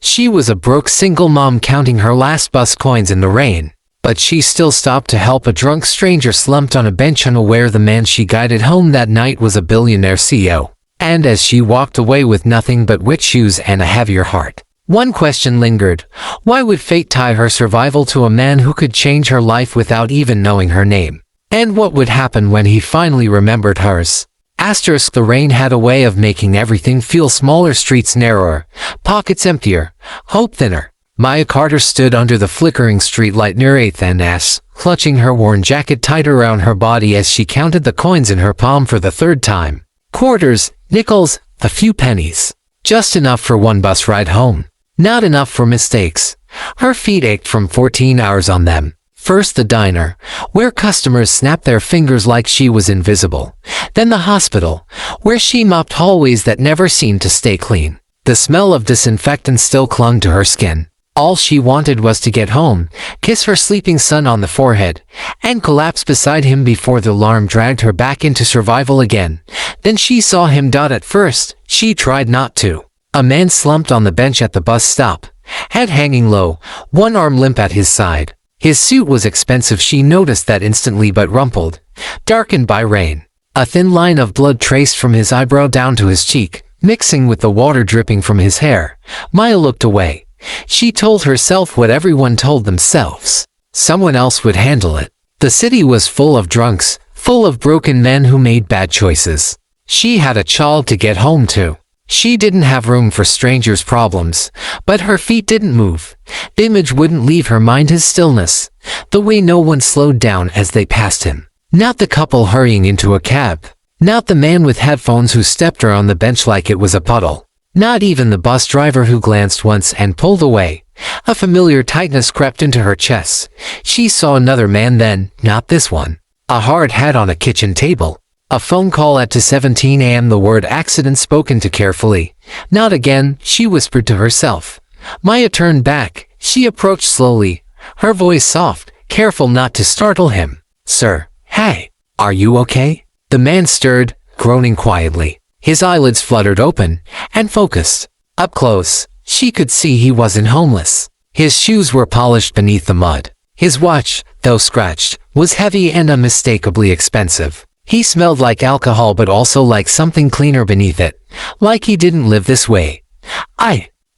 She was a broke single mom counting her last bus coins in the rain, but she still stopped to help a drunk stranger slumped on a bench, unaware the man she guided home that night was a billionaire CEO. And as she walked away with nothing but wet shoes and a heavier heart, one question lingered. Why would fate tie her survival to a man who could change her life without even knowing her name? And what would happen when he finally remembered hers? The rain had a way of making everything feel smaller, streets narrower, pockets emptier, hope thinner. Maya Carter stood under the flickering streetlight near 8th and S, clutching her worn jacket tight around her body as she counted the coins in her palm for the third time. Quarters, nickels, a few pennies. Just enough for one bus ride home. Not enough for mistakes. Her feet ached from 14 hours on them. First the diner, where customers snapped their fingers like she was invisible. Then the hospital, where she mopped hallways that never seemed to stay clean. The smell of disinfectant still clung to her skin. All she wanted was to get home, kiss her sleeping son on the forehead, and collapse beside him before the alarm dragged her back into survival again. Then she saw him. At first, she tried not to. A man slumped on the bench at the bus stop, head hanging low, one arm limp at his side. His suit was expensive, she noticed that instantly, but rumpled, darkened by rain. A thin line of blood traced from his eyebrow down to his cheek, mixing with the water dripping from his hair. Maya looked away. She told herself what everyone told themselves. Someone else would handle it. The city was full of drunks, full of broken men who made bad choices. She had a child to get home to. She didn't have room for strangers' problems, but her feet didn't move. The image wouldn't leave her mind, his stillness, the way no one slowed down as they passed him. Not the couple hurrying into a cab. Not the man with headphones who stepped her on the bench like it was a puddle. Not even the bus driver who glanced once and pulled away. A familiar tightness crept into her chest. She saw another man then, not this one. A hard hat on a kitchen table. A phone call at 2:17 a.m. The word accident spoken to carefully. Not again, she whispered to herself. Maya turned back. She approached slowly, her voice soft, careful not to startle him. Sir, hey, are you okay? The man stirred, groaning quietly. His eyelids fluttered open and focused. Up close, she could see he wasn't homeless. His shoes were polished beneath the mud. His watch, though scratched, was heavy and unmistakably expensive. He smelled like alcohol, but also like something cleaner beneath it. Like he didn't live this way.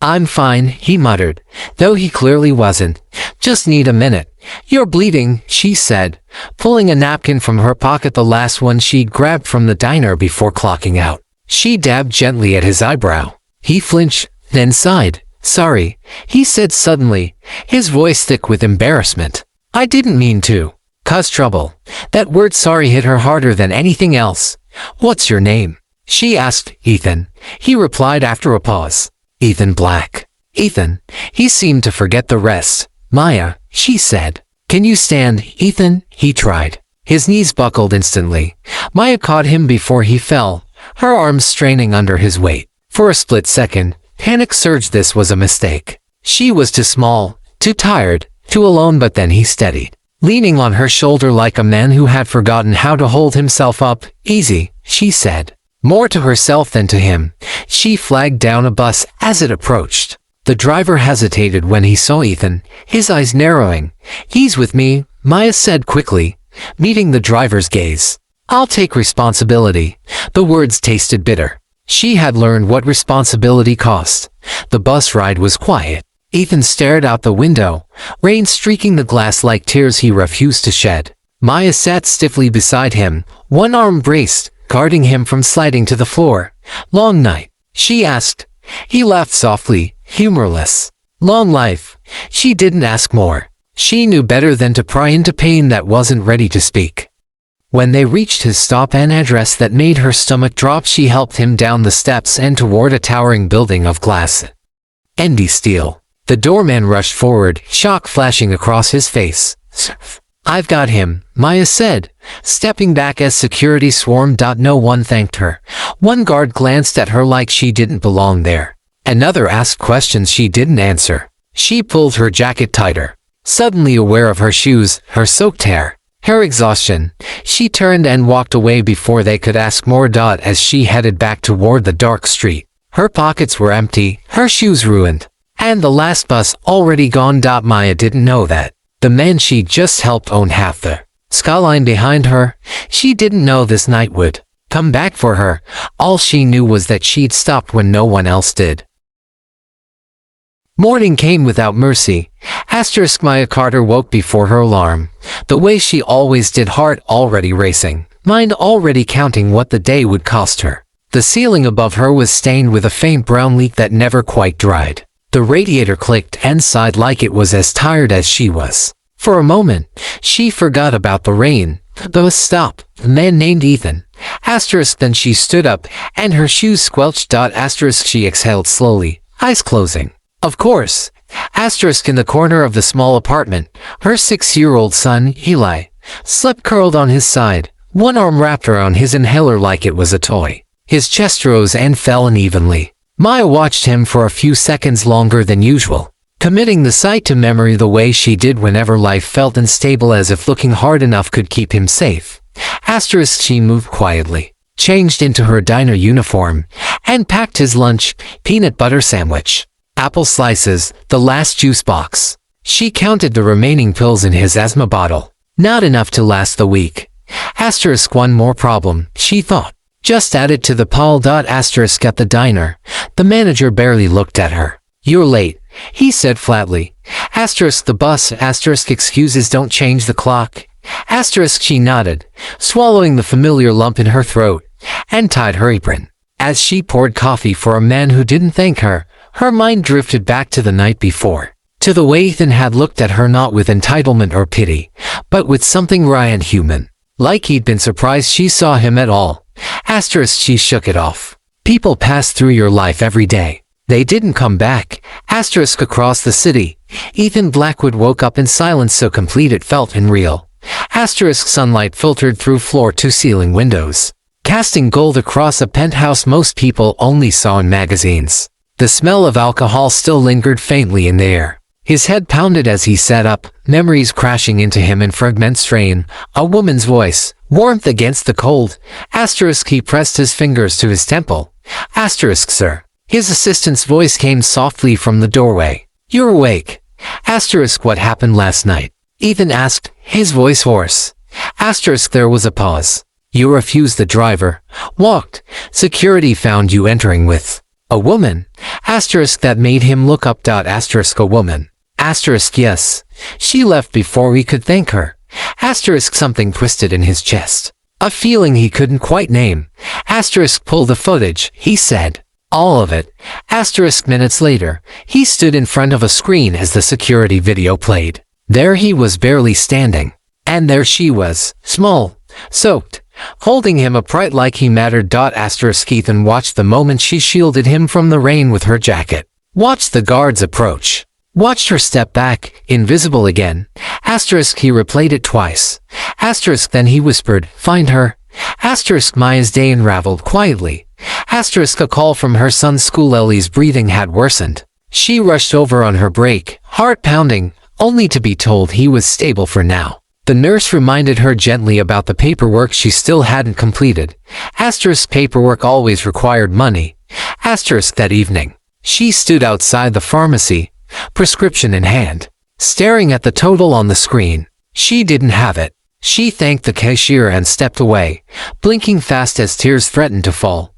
I'm fine, he muttered, though he clearly wasn't. Just need a minute. You're bleeding, she said, pulling a napkin from her pocket, the last one she'd grabbed from the diner before clocking out. She dabbed gently at his eyebrow. He flinched, then sighed. Sorry, he said suddenly, his voice thick with embarrassment. I didn't mean to. Cause trouble. That word sorry hit her harder than anything else. What's your name? She asked. Ethan. He replied after a pause. Ethan Black. Ethan. He seemed to forget the rest. Maya, she said. Can you stand, Ethan? He tried. His knees buckled instantly. Maya caught him before he fell, her arms straining under his weight. For a split second, panic surged. This was a mistake. She was too small, too tired, too alone, but then he steadied, leaning on her shoulder like a man who had forgotten how to hold himself up. Easy, she said. More to herself than to him. She flagged down a bus as it approached. The driver hesitated when he saw Ethan, his eyes narrowing. He's with me, Maya said quickly, meeting the driver's gaze. I'll take responsibility. The words tasted bitter. She had learned what responsibility cost. The bus ride was quiet. Ethan stared out the window, rain streaking the glass like tears he refused to shed. Maya sat stiffly beside him, one arm braced, guarding him from sliding to the floor. Long night? She asked. He laughed softly, humorless. Long life. She didn't ask more. She knew better than to pry into pain that wasn't ready to speak. When they reached his stop, an address that made her stomach drop, she helped him down the steps and toward a towering building of glass. Endy steel. The doorman rushed forward, shock flashing across his face. I've got him, Maya said, stepping back as security swarmed. No one thanked her. One guard glanced at her like she didn't belong there. Another asked questions she didn't answer. She pulled her jacket tighter, suddenly aware of her shoes, her soaked hair, her exhaustion. She turned and walked away before they could ask more. As she headed back toward the dark street, her pockets were empty, her shoes ruined. And the last bus already gone. Maya didn't know that the man she just helped owned half the skyline behind her. She didn't know this night would come back for her. All she knew was that she'd stopped when no one else did. Morning came without mercy. Maya Carter woke before her alarm, the way she always did, heart already racing, mind already counting what the day would cost her. The ceiling above her was stained with a faint brown leak that never quite dried. The radiator clicked and sighed like it was as tired as she was. For a moment, she forgot about the rain. The bus stopped. The man named Ethan. Then she stood up, and her shoes squelched. She exhaled slowly, eyes closing. Of course. In the corner of the small apartment, her 6-year-old son, Eli, slept curled on his side, one arm wrapped around his inhaler like it was a toy. His chest rose and fell unevenly. Maya watched him for a few seconds longer than usual, committing the sight to memory the way she did whenever life felt unstable, as if looking hard enough could keep him safe. She moved quietly, changed into her diner uniform, and packed his lunch, peanut butter sandwich, apple slices, the last juice box. She counted the remaining pills in his asthma bottle. Not enough to last the week. One more problem, she thought. Just added to the pile. At the diner, the manager barely looked at her. You're late, he said flatly. The bus, excuses don't change the clock. She nodded, swallowing the familiar lump in her throat, and tied her apron. As she poured coffee for a man who didn't thank her, her mind drifted back to the night before, to the way Ethan had looked at her, not with entitlement or pity, but with something wry and human. Like he'd been surprised she saw him at all. She shook it off. People pass through your life every day. They didn't come back. Across the city, Ethan Blackwood woke up in silence so complete it felt unreal. Sunlight filtered through floor-to-ceiling windows, casting gold across a penthouse most people only saw in magazines. The smell of alcohol still lingered faintly in the air. His head pounded as he sat up, memories crashing into him in fragments. A woman's voice, warmth against the cold. He pressed his fingers to his temple. Sir. His assistant's voice came softly from the doorway. You're awake. What happened last night? Ethan asked, his voice hoarse. There was a pause. You refused the driver. Walked. Security found you entering with a woman. That made him look up. A woman. Yes. She left before we could thank her. Something twisted in his chest. A feeling he couldn't quite name. Pull the footage, he said. All of it. Minutes later, he stood in front of a screen as the security video played. There he was, barely standing. And there she was, small, soaked, holding him upright like he mattered. Ethan watched the moment she shielded him from the rain with her jacket. Watched the guards approach. Watched her step back, invisible again. He replayed it twice. Then he whispered, find her. Maya's day unraveled quietly. A call from her son's school. Ellie's breathing had worsened. She rushed over on her break, heart pounding, only to be told he was stable for now. The nurse reminded her gently about the paperwork she still hadn't completed. Paperwork always required money. That evening, she stood outside the pharmacy, prescription in hand, staring at the total on the screen. She didn't have it. She thanked the cashier and stepped away, blinking fast as tears threatened to fall.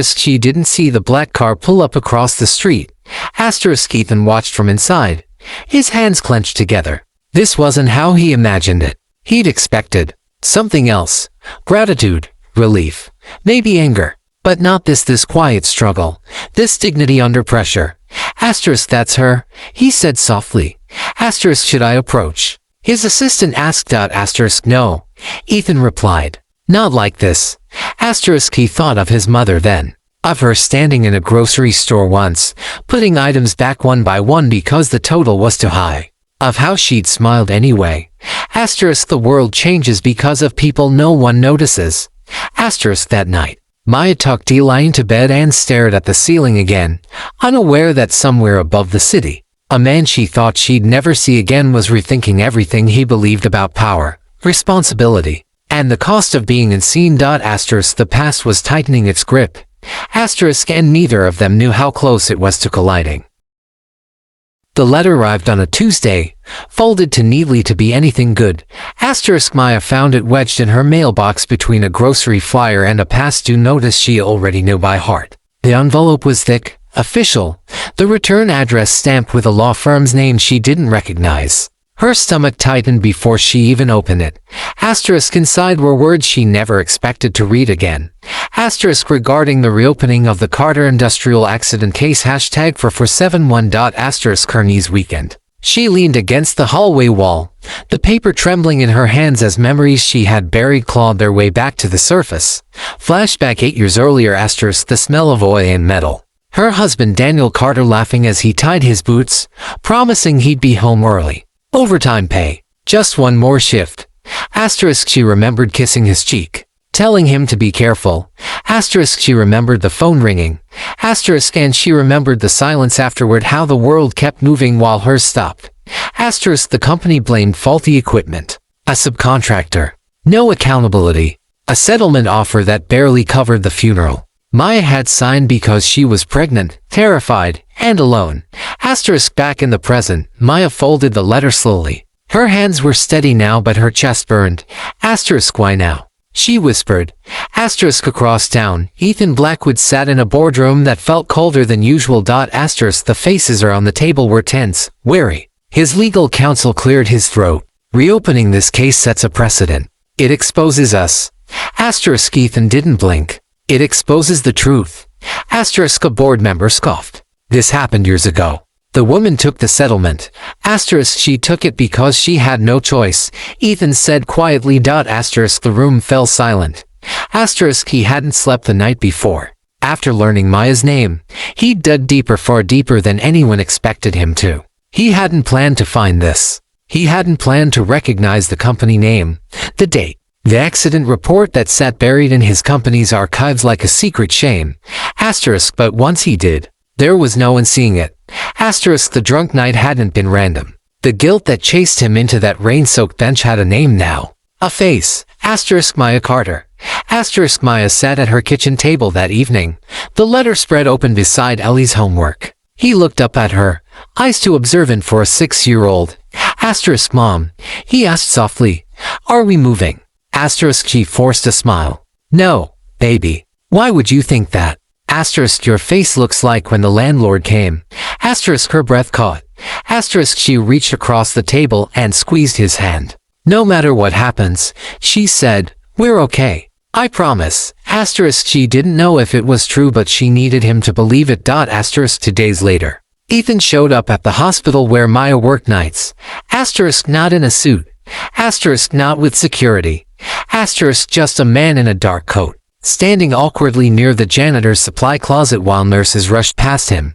She didn't see the black car pull up across the street. Ethan watched from inside, his hands clenched together. This wasn't how he imagined it. He'd expected something else. Gratitude, relief, maybe anger. But not this quiet struggle, this dignity under pressure. That's her, he said softly. Should I approach? His assistant asked. No. Ethan replied. Not like this. He thought of his mother then. Of her standing in a grocery store once, putting items back one by one because the total was too high. Of how she'd smiled anyway. The world changes because of people no one notices. That night, Maya tucked Eli into bed and stared at the ceiling again, unaware that somewhere above the city, a man she thought she'd never see again was rethinking everything he believed about power, responsibility, and the cost of being unseen. The past was tightening its grip. And neither of them knew how close it was to colliding. The letter arrived on a Tuesday, folded too neatly to be anything good. Maya found it wedged in her mailbox between a grocery flyer and a past due notice she already knew by heart. The envelope was thick, official, the return address stamped with a law firm's name she didn't recognize. Her stomach tightened before she even opened it. Inside were words she never expected to read again. Regarding the reopening of the Carter industrial accident case #471. Kearney's weekend. She leaned against the hallway wall, the paper trembling in her hands as memories she had buried clawed their way back to the surface. Flashback 8 years earlier. The smell of oil and metal. Her husband Daniel Carter laughing as he tied his boots, promising he'd be home early. Overtime pay. Just one more shift. She remembered kissing his cheek, telling him to be careful. She remembered the phone ringing. And she remembered the silence afterward, how the world kept moving while hers stopped. The company blamed faulty equipment. A subcontractor. No accountability. A settlement offer that barely covered the funeral. Maya had signed because she was pregnant, terrified, and alone. Back in the present, Maya folded the letter slowly. Her hands were steady now, but her chest burned. Why now? She whispered. Across town, Ethan Blackwood sat in a boardroom that felt colder than usual. The faces around the table were tense, wary. His legal counsel cleared his throat. Reopening this case sets a precedent. It exposes us. Ethan didn't blink. It exposes the truth. A board member scoffed. This happened years ago. The woman took the settlement. She took it because she had no choice, Ethan said quietly. The room fell silent. He hadn't slept the night before. After learning Maya's name, he dug deeper, far deeper than anyone expected him to. He hadn't planned to find this. He hadn't planned to recognize the company name, the date, the accident report that sat buried in his company's archives like a secret shame. But once he did, there was no one seeing it. The drunk night hadn't been random. The guilt that chased him into that rain-soaked bench had a name now. A face. Maya Carter. Maya sat at her kitchen table that evening, the letter spread open beside Ellie's homework. He looked up at her, eyes too observant for a 6-year-old. Mom, he asked softly, are we moving? She forced a smile. No, baby. Why would you think that? Your face looks like when the landlord came. Her breath caught. She reached across the table and squeezed his hand. No matter what happens, she said, we're okay. I promise. She didn't know if it was true, but she needed him to believe it. 2 days later, Ethan showed up at the hospital where Maya worked nights. Not in a suit. Not with security. Just a man in a dark coat, standing awkwardly near the janitor's supply closet while nurses rushed past him.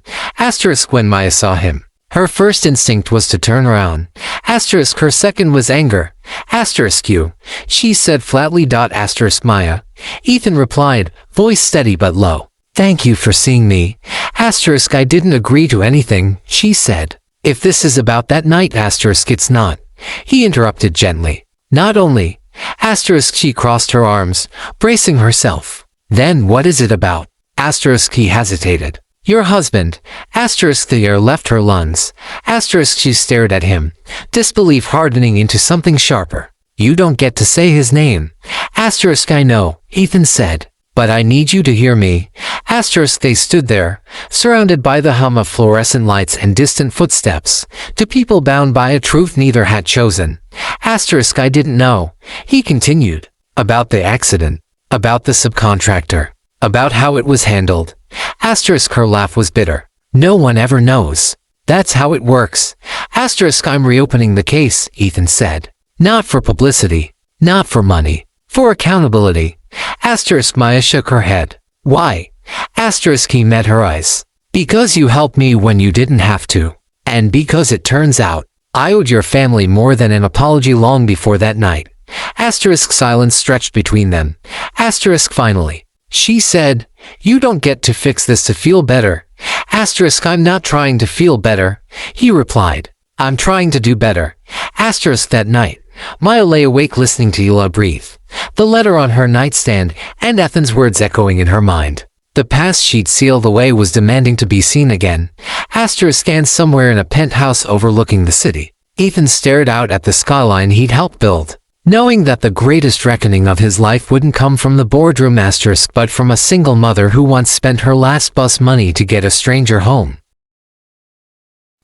When Maya saw him, her first instinct was to turn around. Her second was anger. You, she said flatly. Maya. Ethan replied, voice steady but low. Thank you for seeing me. I didn't agree to anything, she said. If this is about that night, it's not. He interrupted gently. Not only. She crossed her arms, bracing herself. Then what is it about? He hesitated. Your husband. The air left her lungs. She stared at him, disbelief hardening into something sharper. You don't get to say his name. I know, Ethan said. But I need you to hear me. They stood there, surrounded by the hum of fluorescent lights and distant footsteps, to people bound by a truth neither had chosen. I didn't know, he continued. About the accident. About the subcontractor. About how it was handled. Her laugh was bitter. No one ever knows. That's how it works. I'm reopening the case, Ethan said. Not for publicity. Not for money. For accountability. Maya shook her head. Why? He met her eyes. Because you helped me when you didn't have to. And because it turns out, I owed your family more than an apology long before that night. Silence stretched between them. Finally. She said, you don't get to fix this to feel better. I'm not trying to feel better, he replied. I'm trying to do better. That night, Maya lay awake listening to Ela breathe, the letter on her nightstand, and Ethan's words echoing in her mind. The past she'd sealed away was demanding to be seen again. After a scan somewhere in a penthouse overlooking the city, Ethan stared out at the skyline he'd helped build, knowing that the greatest reckoning of his life wouldn't come from the boardroom asterisk but from a single mother who once spent her last bus money to get a stranger home.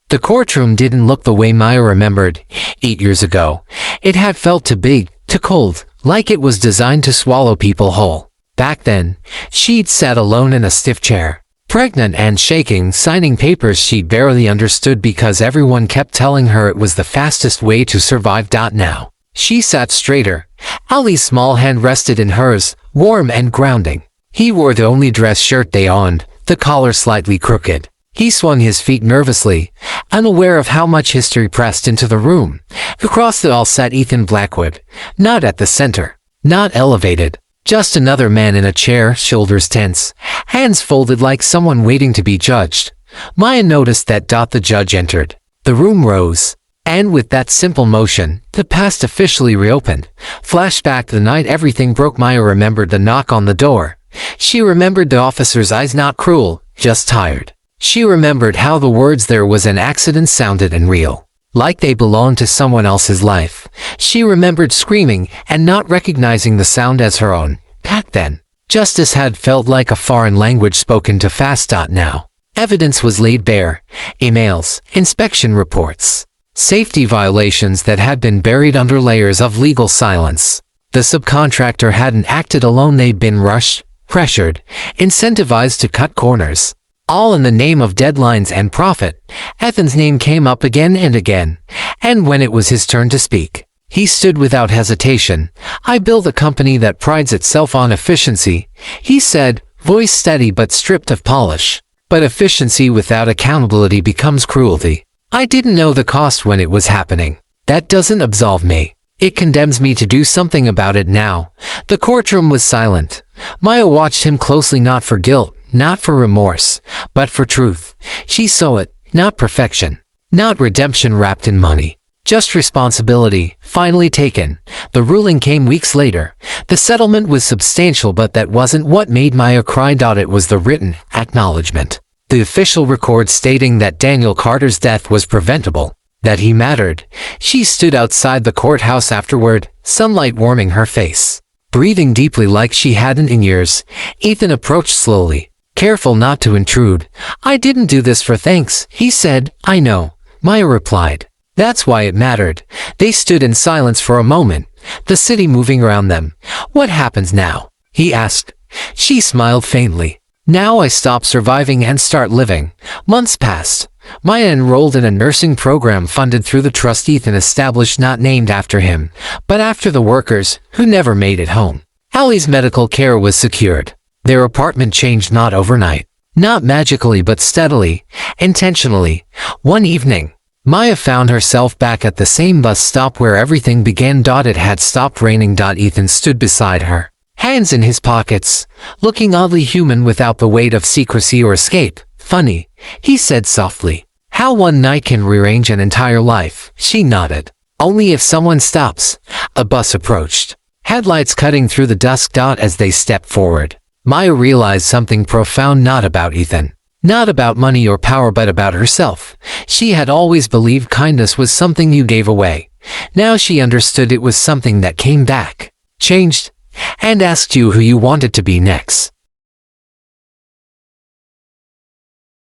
The courtroom didn't look the way Maya remembered 8 years ago. It had felt too big, too cold, like it was designed to swallow people whole. Back then, she'd sat alone in a stiff chair, pregnant and shaking, signing papers she'd barely understood because everyone kept telling her it was the fastest way to survive. Now, she sat straighter. Ali's small hand rested in hers, warm and grounding. He wore the only dress shirt they owned, the collar slightly crooked. He swung his feet nervously, unaware of how much history pressed into the room. Across the hall sat Ethan Blackwood, not at the center, not elevated, just another man in a chair, shoulders tense, hands folded like someone waiting to be judged. Maya noticed that. The judge entered. The room rose, and with that simple motion, the past officially reopened. Flashback the night everything broke. Maya remembered the knock on the door. She remembered the officer's eyes, not cruel, just tired. She remembered how the words "there was an accident" sounded unreal, like they belonged to someone else's life. She remembered screaming and not recognizing the sound as her own. Back then, justice had felt like a foreign language spoken too fast. Now, evidence was laid bare: emails, inspection reports, safety violations that had been buried under layers of legal silence. The subcontractor hadn't acted alone. They'd been rushed, pressured, incentivized to cut corners, all in the name of deadlines and profit. Ethan's name came up again and again, and when it was his turn to speak, he stood without hesitation. "I build a company that prides itself on efficiency," he said, voice steady but stripped of polish. "But efficiency without accountability becomes cruelty. I didn't know the cost when it was happening. That doesn't absolve me. It condemns me to do something about it now." The courtroom was silent. Maya watched him closely, not for guilt, not for remorse, but for truth. She saw it, not perfection, not redemption wrapped in money, just responsibility, finally taken. The ruling came weeks later. The settlement was substantial, but that wasn't what made Maya cry. It was the written acknowledgement, the official record stating that Daniel Carter's death was preventable, that he mattered. She stood outside the courthouse afterward, sunlight warming her face, breathing deeply like she hadn't in years. Ethan approached slowly, careful not to intrude. "I didn't do this for thanks," he said. "I know," Maya replied. "That's why it mattered." They stood in silence for a moment, the city moving around them. "What happens now?" he asked. She smiled faintly. "Now I stop surviving and start living." Months passed. Maya enrolled in a nursing program funded through the trust Ethan established, not named after him, but after the workers who never made it home. Ali's medical care was secured. Their apartment changed, not overnight, not magically, but steadily, intentionally. One evening, Maya found herself back at the same bus stop where everything began. It had stopped raining. Ethan stood beside her, hands in his pockets, looking oddly human without the weight of secrecy or escape. "Funny," he said softly, "how one night can rearrange an entire life." She nodded. "Only if someone stops." A bus approached, headlights cutting through the dusk. As they stepped forward, Maya realized something profound, not about Ethan, not about money or power, but about herself. She had always believed kindness was something you gave away. Now she understood it was something that came back, changed, and asked you who you wanted to be next.